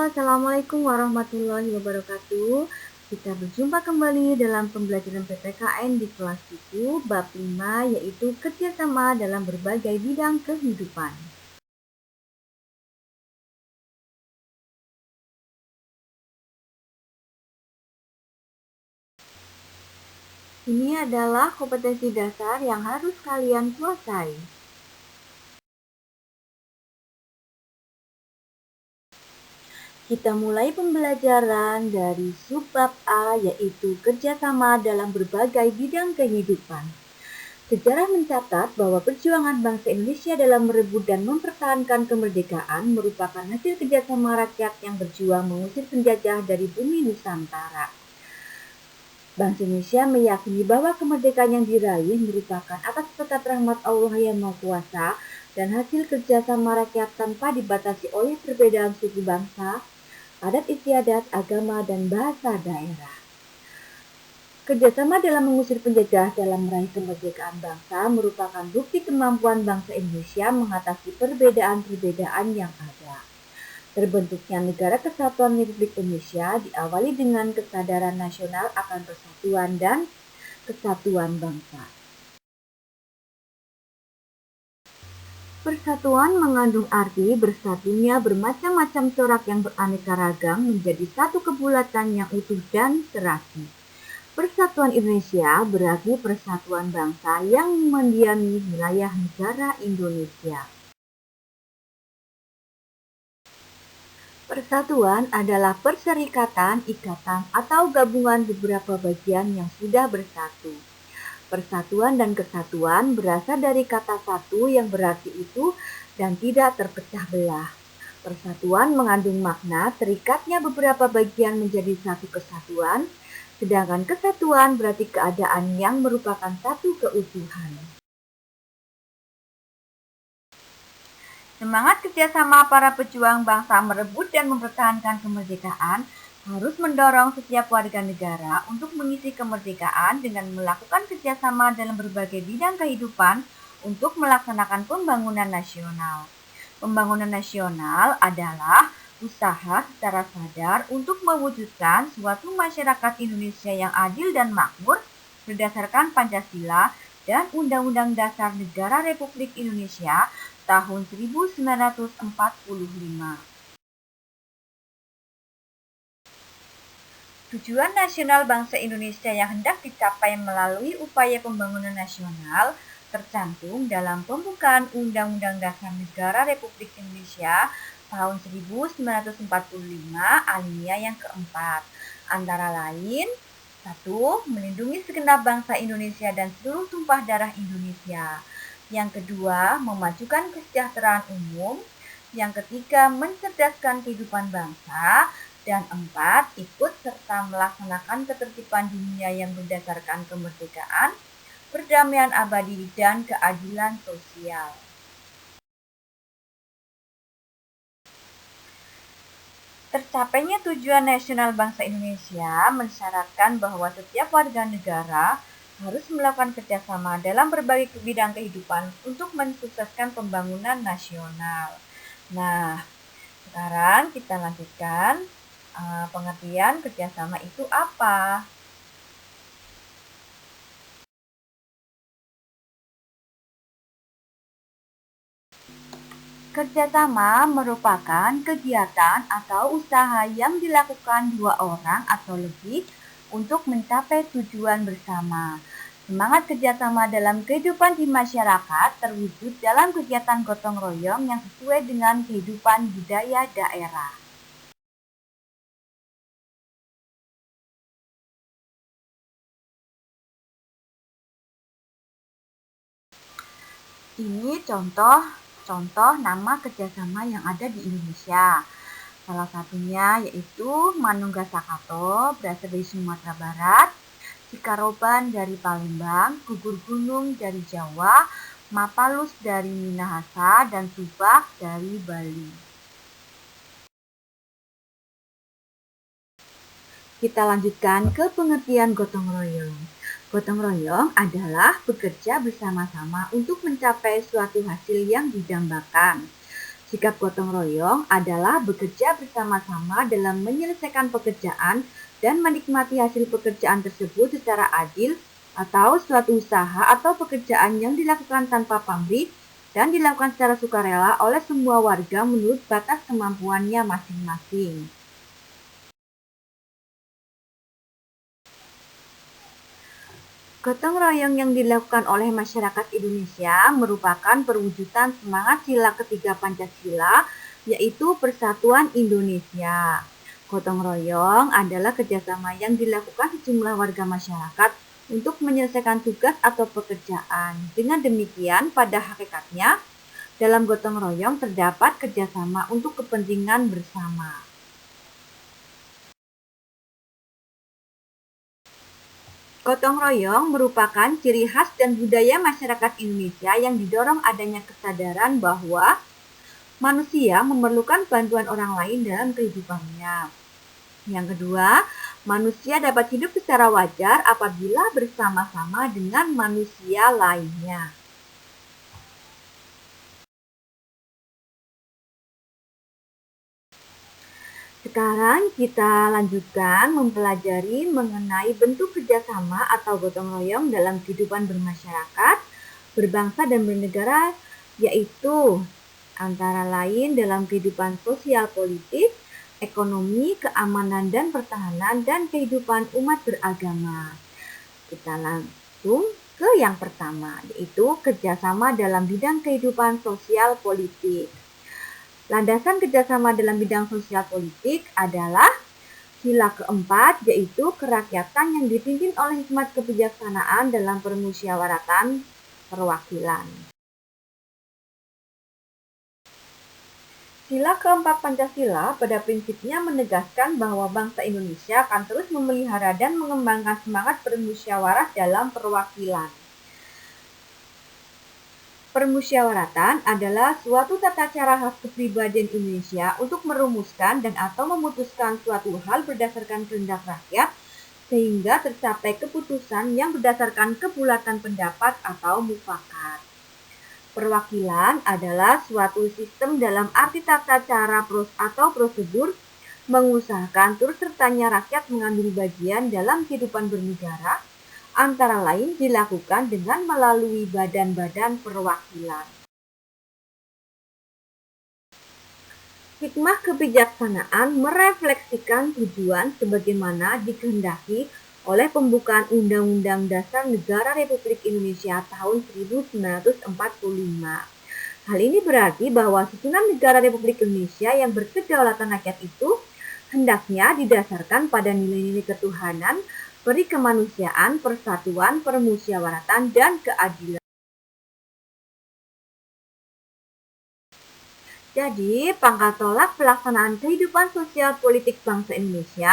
Assalamualaikum warahmatullahi wabarakatuh. Kita berjumpa kembali dalam pembelajaran PPKN di kelas 7, bab 5, yaitu kerjasama dalam berbagai bidang kehidupan. Ini adalah kompetensi dasar yang harus kalian kuasai. Kita mulai pembelajaran dari subbab A, yaitu kerjasama dalam berbagai bidang kehidupan. Sejarah mencatat bahwa perjuangan bangsa Indonesia dalam merebut dan mempertahankan kemerdekaan merupakan hasil kerjasama rakyat yang berjuang mengusir penjajah dari bumi Nusantara. Bangsa Indonesia meyakini bahwa kemerdekaan yang diraih merupakan atas berkat rahmat Allah yang Maha Kuasa dan hasil kerjasama rakyat tanpa dibatasi oleh perbedaan suku bangsa, adat istiadat, agama, dan bahasa daerah. Kerjasama dalam mengusir penjajah dalam meraih kemerdekaan bangsa merupakan bukti kemampuan bangsa Indonesia mengatasi perbedaan-perbedaan yang ada. Terbentuknya Negara Kesatuan Republik Indonesia diawali dengan kesadaran nasional akan persatuan dan kesatuan bangsa. Persatuan mengandung arti bersatunya bermacam-macam corak yang beraneka ragam menjadi satu kebulatan yang utuh dan serasi. Persatuan Indonesia berarti persatuan bangsa yang mendiami wilayah negara Indonesia. Persatuan adalah perserikatan, ikatan, atau gabungan beberapa bagian yang sudah bersatu. Persatuan dan kesatuan berasal dari kata satu yang berarti itu dan tidak terpecah belah. Persatuan mengandung makna terikatnya beberapa bagian menjadi satu kesatuan, sedangkan kesatuan berarti keadaan yang merupakan satu keutuhan. Semangat kerjasama para pejuang bangsa merebut dan mempertahankan kemerdekaan harus mendorong setiap warga negara untuk mengisi kemerdekaan dengan melakukan kerjasama dalam berbagai bidang kehidupan untuk melaksanakan pembangunan nasional. Pembangunan nasional adalah usaha secara sadar untuk mewujudkan suatu masyarakat Indonesia yang adil dan makmur berdasarkan Pancasila dan Undang-Undang Dasar Negara Republik Indonesia tahun 1945. Tujuan nasional bangsa Indonesia yang hendak dicapai melalui upaya pembangunan nasional tercantum dalam pembukaan Undang-Undang Dasar Negara Republik Indonesia tahun 1945 alinea yang keempat, antara lain 1. Melindungi segenap bangsa Indonesia dan seluruh tumpah darah Indonesia. Yang kedua, memajukan kesejahteraan umum. Yang ketiga, mencerdaskan kehidupan bangsa. Dan 4, ikut serta melaksanakan ketertiban dunia yang berdasarkan kemerdekaan, perdamaian abadi, dan keadilan sosial. Tercapainya tujuan nasional bangsa Indonesia mensyaratkan bahwa setiap warga negara harus melakukan kerjasama dalam berbagai bidang kehidupan untuk mensukseskan pembangunan nasional. Nah, sekarang kita lanjutkan pengertian kerjasama itu apa? Kerjasama merupakan kegiatan atau usaha yang dilakukan dua orang atau lebih untuk mencapai tujuan bersama. Semangat kerjasama dalam kehidupan di masyarakat terwujud dalam kegiatan gotong royong yang sesuai dengan kehidupan budaya daerah. Ini contoh nama kerjasama yang ada di Indonesia. Salah satunya yaitu Manunggasakato berasal dari Sumatera Barat, Cikaroban dari Palembang, Gugur Gunung dari Jawa, Mapalus dari Minahasa, dan Subak dari Bali. Kita lanjutkan ke pengertian gotong royong. Gotong royong adalah bekerja bersama-sama untuk mencapai suatu hasil yang didambakan. Sikap gotong royong adalah bekerja bersama-sama dalam menyelesaikan pekerjaan dan menikmati hasil pekerjaan tersebut secara adil, atau suatu usaha atau pekerjaan yang dilakukan tanpa pamrih dan dilakukan secara sukarela oleh semua warga menurut batas kemampuannya masing-masing. Gotong royong yang dilakukan oleh masyarakat Indonesia merupakan perwujudan semangat sila ketiga Pancasila, yaitu Persatuan Indonesia. Gotong royong adalah kerjasama yang dilakukan sejumlah warga masyarakat untuk menyelesaikan tugas atau pekerjaan. Dengan demikian, pada hakikatnya, dalam gotong royong terdapat kerjasama untuk kepentingan bersama. Gotong royong merupakan ciri khas dan budaya masyarakat Indonesia yang didorong adanya kesadaran bahwa manusia memerlukan bantuan orang lain dalam kehidupannya. Yang kedua, manusia dapat hidup secara wajar apabila bersama-sama dengan manusia lainnya. Sekarang kita lanjutkan mempelajari mengenai bentuk kerjasama atau gotong royong dalam kehidupan bermasyarakat, berbangsa dan bernegara, yaitu antara lain dalam kehidupan sosial politik, ekonomi, keamanan dan pertahanan, dan kehidupan umat beragama. Kita langsung ke yang pertama, yaitu kerjasama dalam bidang kehidupan sosial politik. Landasan kerjasama dalam bidang sosial politik adalah sila keempat, yaitu kerakyatan yang dipimpin oleh hikmat kebijaksanaan dalam permusyawaratan perwakilan. Sila keempat Pancasila pada prinsipnya menegaskan bahwa bangsa Indonesia akan terus memelihara dan mengembangkan semangat bermusyawarah dalam perwakilan. Permusyawaratan adalah suatu tata cara khas kepribadian Indonesia untuk merumuskan dan atau memutuskan suatu hal berdasarkan kehendak rakyat sehingga tercapai keputusan yang berdasarkan kebulatan pendapat atau mufakat. Perwakilan adalah suatu sistem dalam arti tata cara atau prosedur mengusahakan turut sertanya rakyat mengambil bagian dalam kehidupan bernegara, antara lain dilakukan dengan melalui badan-badan perwakilan. Hikmah kebijaksanaan merefleksikan tujuan sebagaimana dikehendaki oleh pembukaan Undang-Undang Dasar Negara Republik Indonesia tahun 1945. Hal ini berarti bahwa susunan negara Republik Indonesia yang berkedaulatan rakyat itu hendaknya didasarkan pada nilai-nilai ketuhanan, peri kemanusiaan, persatuan, permusyawaratan, dan keadilan. Jadi, pangkal tolak pelaksanaan kehidupan sosial politik bangsa Indonesia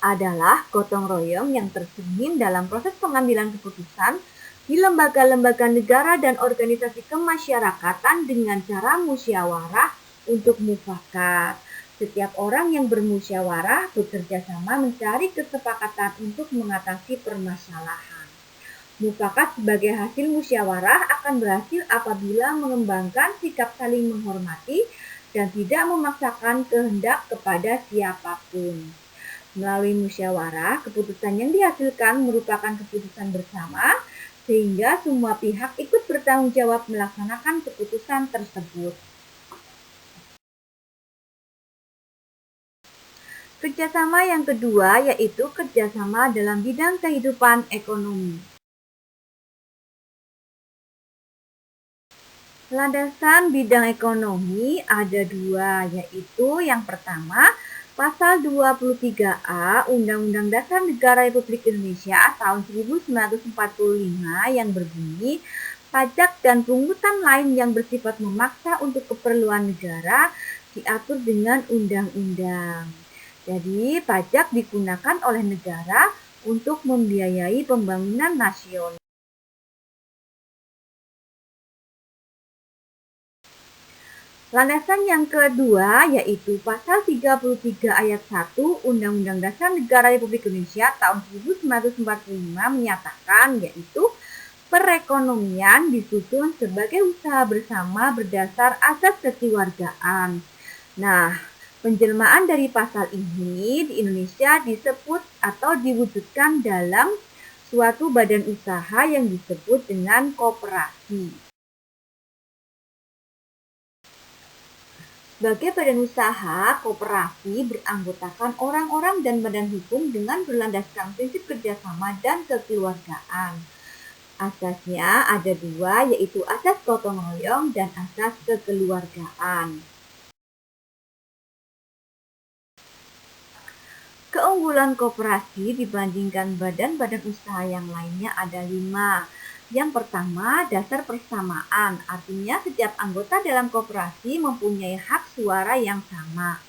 adalah gotong royong yang tercermin dalam proses pengambilan keputusan di lembaga-lembaga negara dan organisasi kemasyarakatan dengan cara musyawarah untuk mufakat. Setiap orang yang bermusyawarah bekerja sama mencari kesepakatan untuk mengatasi permasalahan. Mufakat sebagai hasil musyawarah akan berhasil apabila mengembangkan sikap saling menghormati dan tidak memaksakan kehendak kepada siapapun. Melalui musyawarah, keputusan yang dihasilkan merupakan keputusan bersama, sehingga semua pihak ikut bertanggung jawab melaksanakan keputusan tersebut. Kerjasama yang kedua yaitu kerjasama dalam bidang kehidupan ekonomi. Landasan bidang ekonomi ada dua, yaitu yang pertama, Pasal 23A Undang-Undang Dasar Negara Republik Indonesia tahun 1945 yang berbunyi, pajak dan pungutan lain yang bersifat memaksa untuk keperluan negara diatur dengan undang-undang. Jadi, pajak digunakan oleh negara untuk membiayai pembangunan nasional. Landasan yang kedua yaitu Pasal 33 Ayat 1 Undang-Undang Dasar Negara Republik Indonesia tahun 1945 menyatakan, yaitu Perekonomian disusun sebagai usaha bersama berdasar asas kekeluargaan. Nah, penjelmaan dari pasal ini di Indonesia disebut atau diwujudkan dalam suatu badan usaha yang disebut dengan koperasi. Sebagai badan usaha, koperasi beranggotakan orang-orang dan badan hukum dengan berlandaskan prinsip kerjasama dan kekeluargaan. Asasnya ada dua, yaitu asas gotong royong dan asas kekeluargaan. Keunggulan koperasi dibandingkan badan-badan usaha yang lainnya ada 5. Yang pertama, dasar persamaan, artinya setiap anggota dalam koperasi mempunyai hak suara yang sama.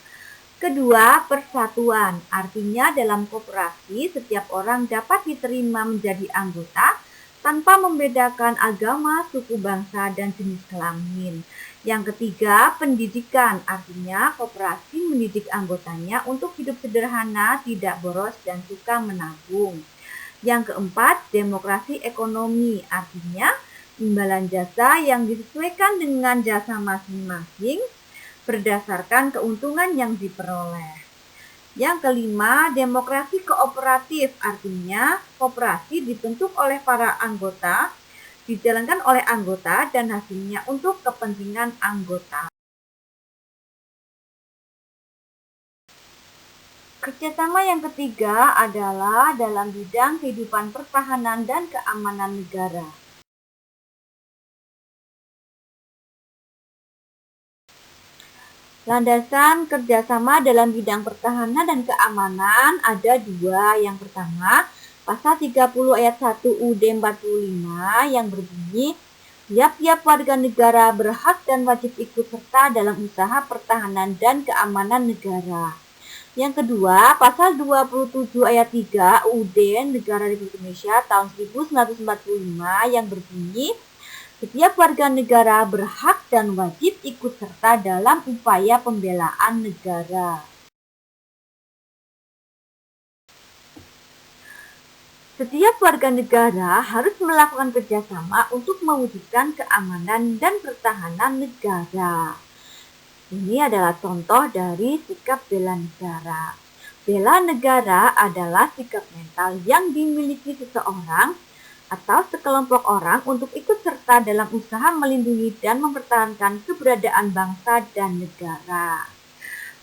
Kedua, persatuan, artinya dalam koperasi setiap orang dapat diterima menjadi anggota tanpa membedakan agama, suku bangsa, dan jenis kelamin. Yang ketiga, pendidikan, artinya koperasi mendidik anggotanya untuk hidup sederhana, tidak boros, dan suka menabung. Yang keempat, demokrasi ekonomi, artinya imbalan jasa yang disesuaikan dengan jasa masing-masing berdasarkan keuntungan yang diperoleh. Yang kelima, demokrasi kooperatif, artinya koperasi dibentuk oleh para anggota, dijalankan oleh anggota dan hasilnya untuk kepentingan anggota. Kerjasama yang ketiga adalah dalam bidang kehidupan pertahanan dan keamanan negara. Landasan kerjasama dalam bidang pertahanan dan keamanan ada dua. Yang pertama, Pasal 30 ayat 1 UUD 45 yang berbunyi, tiap-tiap warga negara berhak dan wajib ikut serta dalam usaha pertahanan dan keamanan negara. Yang kedua, Pasal 27 ayat 3 UUD Negara Republik Indonesia tahun 1945 yang berbunyi, setiap warga negara berhak dan wajib ikut serta dalam upaya pembelaan negara. Setiap warga negara harus melakukan kerjasama untuk mewujudkan keamanan dan pertahanan negara. Ini adalah contoh dari sikap bela negara. Bela negara adalah sikap mental yang dimiliki seseorang atau sekelompok orang untuk ikut serta dalam usaha melindungi dan mempertahankan keberadaan bangsa dan negara.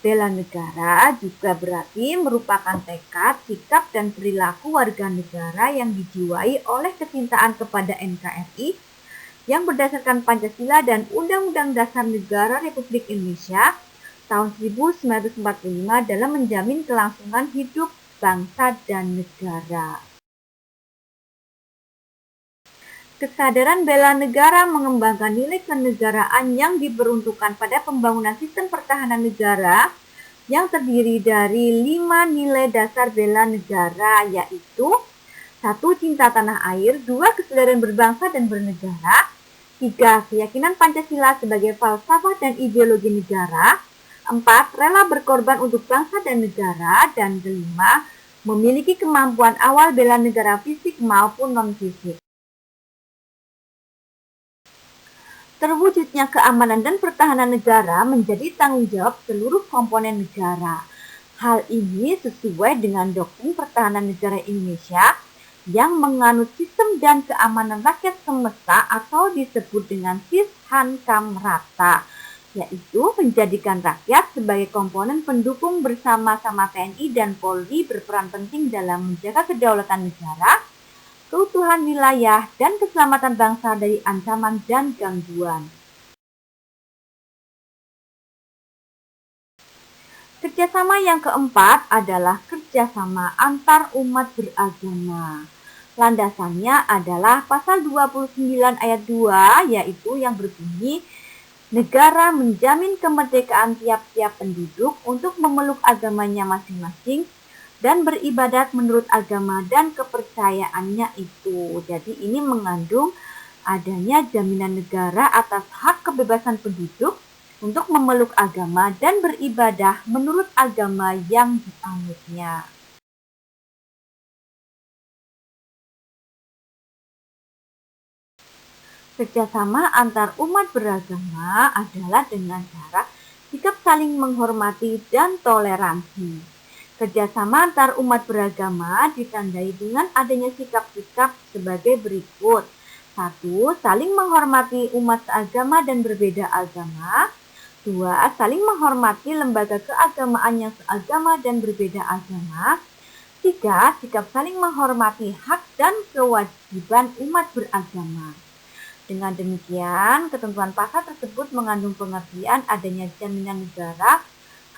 Bela negara juga berarti merupakan tekad, sikap, dan perilaku warga negara yang dijiwai oleh kecintaan kepada NKRI yang berdasarkan Pancasila dan Undang-Undang Dasar Negara Republik Indonesia tahun 1945 dalam menjamin kelangsungan hidup bangsa dan negara. Kesadaran bela negara mengembangkan nilai kenegaraan yang diperuntukkan pada pembangunan sistem pertahanan negara yang terdiri dari 5 nilai dasar bela negara, yaitu 1. Cinta tanah air, 2. Kesadaran berbangsa dan bernegara, 3. Keyakinan Pancasila sebagai falsafah dan ideologi negara, 4. Rela berkorban untuk bangsa dan negara, dan kelima, memiliki kemampuan awal bela negara fisik maupun non-fisik. Terwujudnya keamanan dan pertahanan negara menjadi tanggung jawab seluruh komponen negara. Hal ini sesuai dengan doktrin pertahanan negara Indonesia yang menganut sistem dan keamanan rakyat semesta atau disebut dengan Sis-Han-Kam-Rata, yaitu menjadikan rakyat sebagai komponen pendukung bersama-sama TNI dan Polri berperan penting dalam menjaga kedaulatan negara, keutuhan wilayah, dan keselamatan bangsa dari ancaman dan gangguan. Kerjasama yang keempat adalah kerjasama antar umat beragama. Landasannya adalah Pasal 29 ayat 2, yaitu yang berbunyi, negara menjamin kemerdekaan tiap-tiap penduduk untuk memeluk agamanya masing-masing dan beribadat menurut agama dan kepercayaannya itu. Jadi ini mengandung adanya jaminan negara atas hak kebebasan penduduk untuk memeluk agama dan beribadah menurut agama yang dianutnya. Kerjasama antar umat beragama adalah dengan cara sikap saling menghormati dan toleransi. Kerjasama antar umat beragama ditandai dengan adanya sikap-sikap sebagai berikut. 1. Saling menghormati umat seagama dan berbeda agama. 2. Saling menghormati lembaga keagamaan yang seagama dan berbeda agama. 3. Sikap saling menghormati hak dan kewajiban umat beragama. Dengan demikian, ketentuan pasal tersebut mengandung pengertian adanya jaminan negara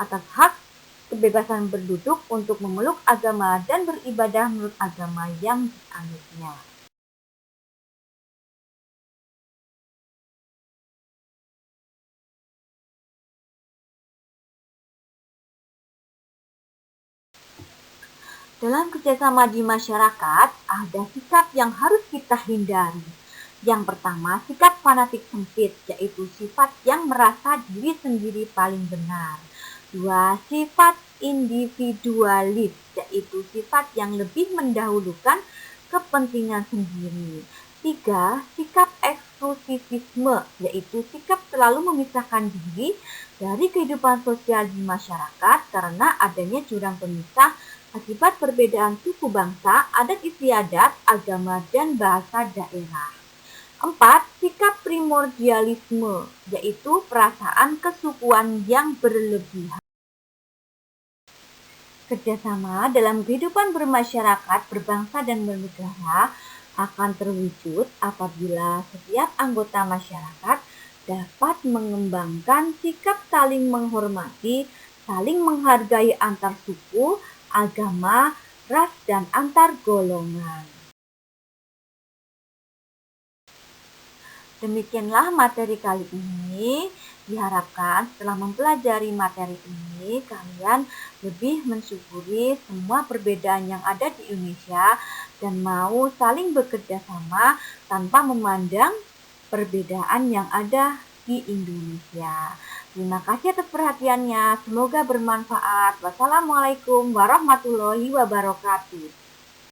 atas hak kebebasan berduduk untuk memeluk agama dan beribadah menurut agama yang dianutnya. Dalam kerjasama di masyarakat, ada sikap yang harus kita hindari. Yang pertama, sikap fanatik sempit, yaitu sifat yang merasa diri sendiri paling benar. 2. Sifat individualis, yaitu sifat yang lebih mendahulukan kepentingan sendiri. 3. Sikap eksklusivisme, yaitu sikap selalu memisahkan diri dari kehidupan sosial di masyarakat karena adanya jurang pemisah akibat perbedaan suku bangsa, adat istiadat, agama, dan bahasa daerah. 4. Sikap primordialisme, yaitu perasaan kesukuan yang berlebihan. Kerjasama dalam kehidupan bermasyarakat, berbangsa, dan bernegara akan terwujud apabila setiap anggota masyarakat dapat mengembangkan sikap saling menghormati, saling menghargai antar suku, agama, ras, dan antar golongan. Demikianlah materi kali ini. Diharapkan setelah mempelajari materi ini, kalian lebih mensyukuri semua perbedaan yang ada di Indonesia dan mau saling bekerja sama tanpa memandang perbedaan yang ada di Indonesia. Terima kasih atas perhatiannya. Semoga bermanfaat. Wassalamualaikum warahmatullahi wabarakatuh.